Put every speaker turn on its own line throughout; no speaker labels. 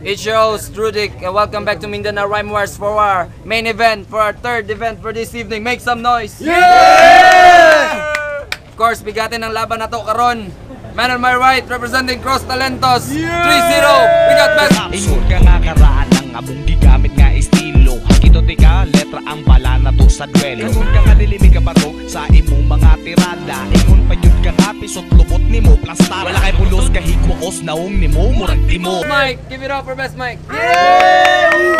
It's your host, Rudik. Welcome back to Mindanao Rhyme Wars for our main event, for our third event for this evening. Make some noise! Yeah! Of course, bigatin ang laban na to karon. Man on my right, representing Cross Talentos, 3-0. We got best.
Ingon ka nga karaan ng among gigamit nga estilo. Hakito tika, letra ang bala na to sa duelo. Ingon ka nga nilimi ka pa to sa imong mga tirada. Ingon pa yun ka nga pisot lubot nimo plastar. Wala kay pulos kahigwaos naong nimo murag timo.
Mike, give it up for best Mike. Yeah!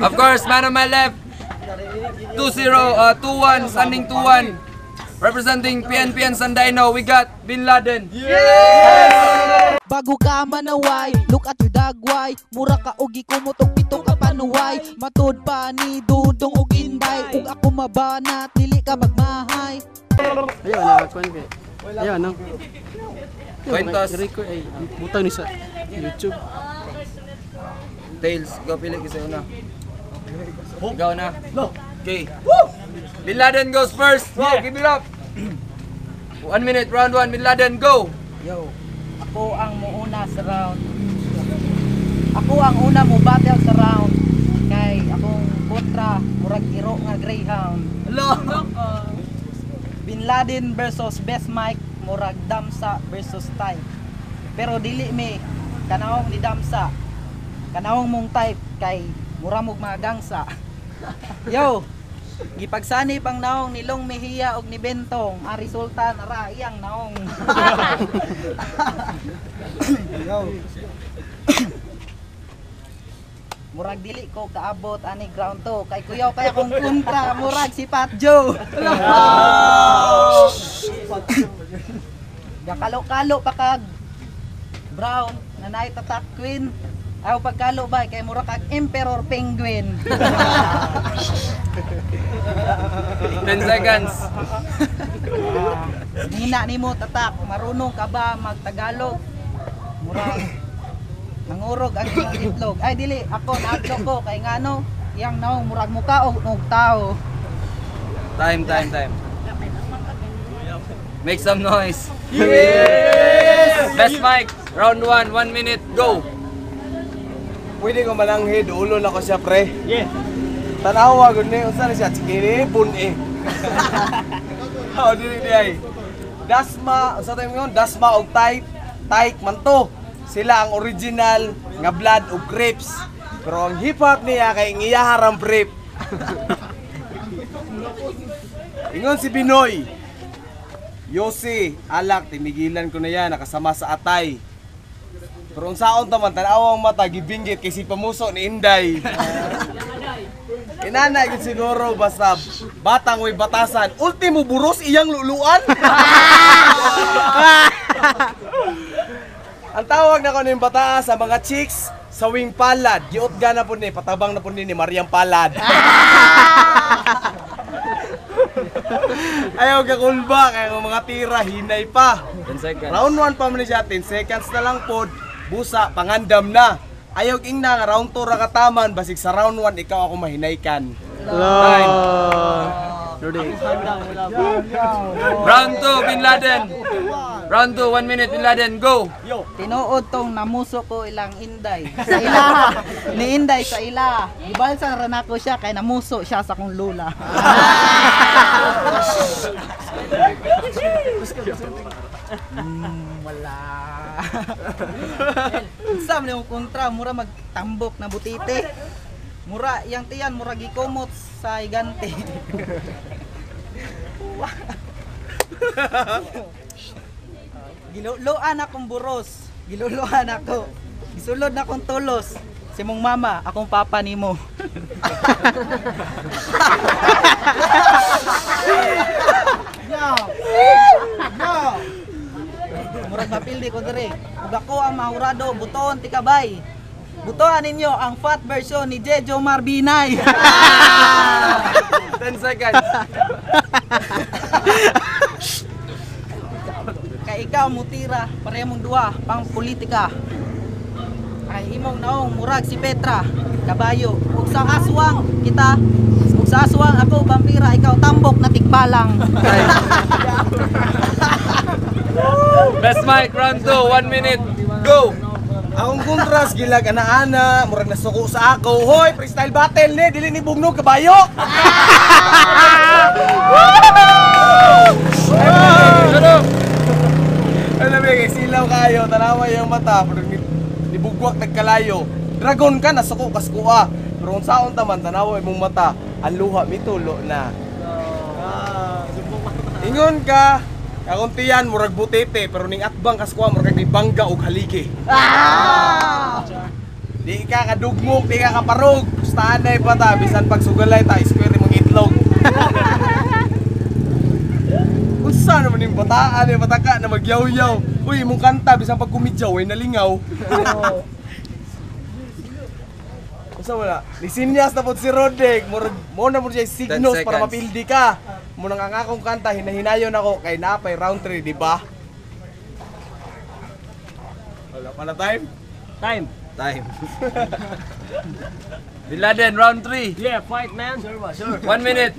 Of course, man on my left, 2-1, standing 2-1. Representing PNP and Sandaino, we got Bin Laden.
Yeah! Bago ka manaway, look at your dagway. Mura ka og gikumutok pito ka panuway. Matud pa ni Dudong og Inday. Ug ako mabana, dili ka magmahay.
Ayaw na, kuhan ka. Ayaw na.
Kwentos.
Record ay butang ni sa YouTube.
Tails, go pili kasi una. Ikaw na. Okay. Bin Laden goes first. Wow, give it up. 1 minute, round 1. Bin Laden, go.
Yo, ako ang muuna sa round. Ako ang una mo battle sa round. Kay akong kontra, murag iro nga Greyhound.
Hello.
Bin Laden versus Best Mike, murag Damsa versus type. Pero dili mi kanahong ni Damsa. Kanahong mong type kay mura mong mga gangsa. Yo, gipagsani pang naong ni Long Mejia og ni Bentong, ang resulta nara iyang naong. Yo. Murag dili ko kaabot ani ground to kay kuyaw kay akong kontra murag si Pat Joe. Gakalo-kalo pa kag Brown nanay tatak queen. Ayaw pagkalo ba kay mura kag Emperor Penguin.
10 seconds.
Hina nimo tatak, marunong ka ba magtagalog? Murag nangurog ang imong itlog. Ay dili, ako naadlok ko kay ngano, iyang naong murag muka og tao.
Time. Make some noise.
Yes!
Best Mike, round 1, 1 minute, go.
Pwede ko mananghid, ulo na ko siya pre. Yeah. Tanawa gud ni usa na siya chikini pun eh. Dili ay. Dasma, sa tayo ngayon, Dasma og Tyke man to. Sila ang original nga Blood og Crips. Pero ang hip hop niya kay ngiyaharang prep. Ingon si Binoy. Yossi, alak, timigilan ko na yan, nakasama sa atay. Pero unsaon taman tanawang mata gibinggit kay si pamuso ni Inday. Inanay gid siguro basta batang way batasan, ultimo buros iyang luluan. Ang tawag na ko ning bata sa mga chicks sa wing palad, giot gana po ni patabang na po ni Mariam Palad. Ayaw ka kulba kay mga tira hinay pa.
10 seconds.
Round 1 pa man siya, 10 seconds na lang pod. Busa, pangandam na. Ayaw ing na nga round 2 ra kataman, basig sa round 1 ikaw ako mahinaykan.
Time. Round 2, Bin Laden. Round 2, 1 minute, Bin Laden, go.
Tinuod tong namuso ko ilang Inday. Sa ilaha, ni Inday sa ilaha. Gibalsan ra nako siya kay namuso siya sa kong lula. Wala. Sam ni kontra mura magtambok na butite. Mura yang tiyan mura gikomot sa higante. Giluluan akong buros. Giluluan ako. Gisulod na akong tulos. Si mong mama, akong papa nimo. Murag mapildi ko dire. Ug ako ang mahurado, buton tikabay. Butoan ninyo ang fat version ni Jejo Marbinay.
10 seconds.
Kay ikaw mutira, parehong duwa pang politika. Ay imong naong murag si Petra, kabayo. Ug sa aswang kita, ug sa aswang ako vampira, ikaw tambok na tikbalang.
Best mic, round 2, 1 minute, go!
Akong kontras gilag ana-ana, murag nasuko sa ako. Hoy, freestyle battle ni, dili ni bugnog kabayo. Ano ba kay silaw kayo, tanawa yung mata, pero nibugwak nagkalayo. Dragon ka nasuko kaskuha. Pero kung saon taman tanawa imong mata, ang luha mitulo na. Ingon ka, akong tiyan murag butete, pero ning atbang kaskuha murag ni bangga og haligi. Di ka kadugmok, di ka kaparog. Gustahan na pata, bisan pag sugalay ta, square mong itlog. Unsa naman yung bataan, yung bataka na magyaw-yaw. Uy, mong kanta, bisan pag kumidyaw, ay nalingaw. Unsa wala? Lisinyas na po si Rodek. Mo na mo siya
10
signos para
seconds.
mapildi ka. Muna nga akong kanta, hinahinayon ako kay napay round 3, di ba? Wala pa na time?
Time. Bin Laden, round 3.
Yeah, fight man. Sure.
1 minute,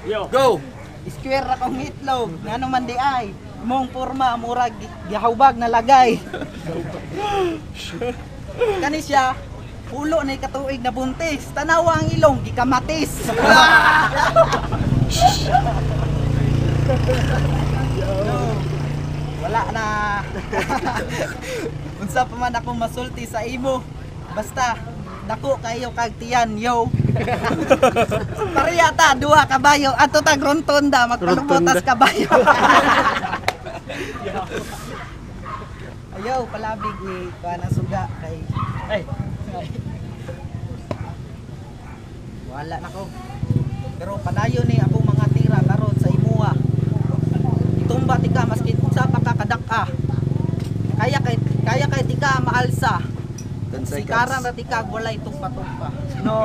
Yo.
go!
Square akong itlog, ngano man di ay. Mong porma murag gihawbag na lagay. Kani siya pulo na katuig na buntis, tanawa ang ilong gikamatis. Wala na. Unsa pa man ako masulti sa imo. Basta dako kayo kag tiyan, yo. Pariyata duha kabayo ato tag rontonda magpalubotas kabayo. Ayaw palabig ni kana suga kay
Hey.
wala na ko. Pero panayo ni akong mga tira karon sa imuha. Itumba ti ka maski sa pa ka kadak-a. Kaya kay ti ka maalsa.
10
Si
seconds.
karan ra ti ka walay tumpa-tumpa. No.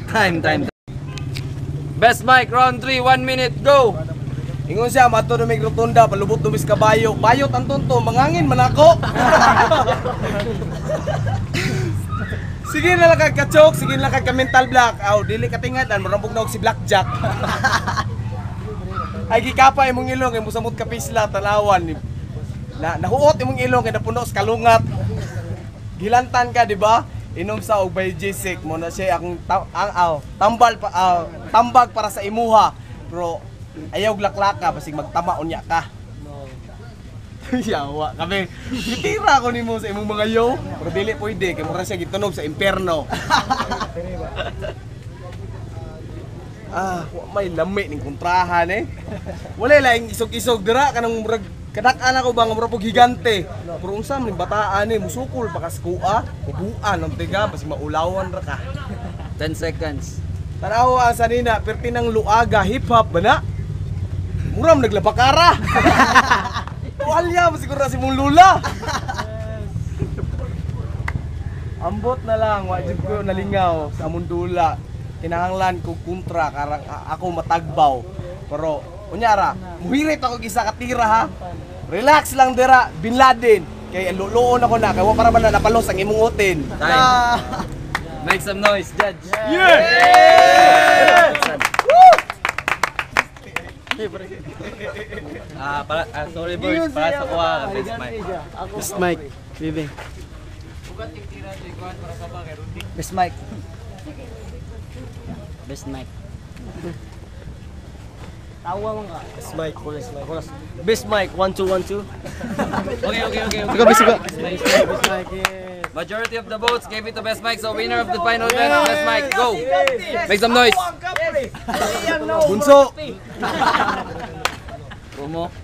Time. Best mic, round 3, 1 minute, go!
Ingon siya, mato na may rotunda, palubot numis kabayo. Bayot ang tonto, mangangin man ako. Sige na lang kag kachok, sige na lang kag mental block. Aw, dili katingadan, marambog na og si Blackjack. Ay gikapa imong ilong, imong samot ka pisla tanawan. Nahuot imong ilong kay napuno sa kalungat. Gilantan ka, di ba? Inom sa og by J6 mo na siya akong tambag para sa imuha. Pero ayaw glaklaka basig magtama unya ka. Yawa kami. Gitira ko nimo sa imong mga yo, pero dili pwede kay mura siya gitunog sa imperno. May lami ning kontrahan eh. Wala laing isog-isog dira kanang murag kadak-an ako ba nga murag pog higante. Pero unsa man bataan eh musukol pa kaskua, ubuan ang tiga basig maulawan ra ka.
10 seconds.
Tanawa sa nina perti ng luaga hip hop ba na? Muram naglabakara. Tuwalya mo siguro si mong lula. Ambot na lang, wajib ko nalingaw sa mundula. Kinahanglan ko kontra karang ako matagbaw. Pero unyara, muhirit ako gisa katira ha. Relax lang dira, Bin Laden. Kay luloon ako na, kay wa para man na napalos ang imong utin.
Time. Make some noise, judge.
Sorry boys, para sa kuha best mic.
Best mic, bibi. Best mic. Best mic.
Tawa mo ka. Best mic. Best mic 1212. Okay.
Sige, sige.
Best mic.
Majority of the votes gave it to Best Mic, so winner of the final event, Best Mic, go! Make some noise!
Bunso,
Promo.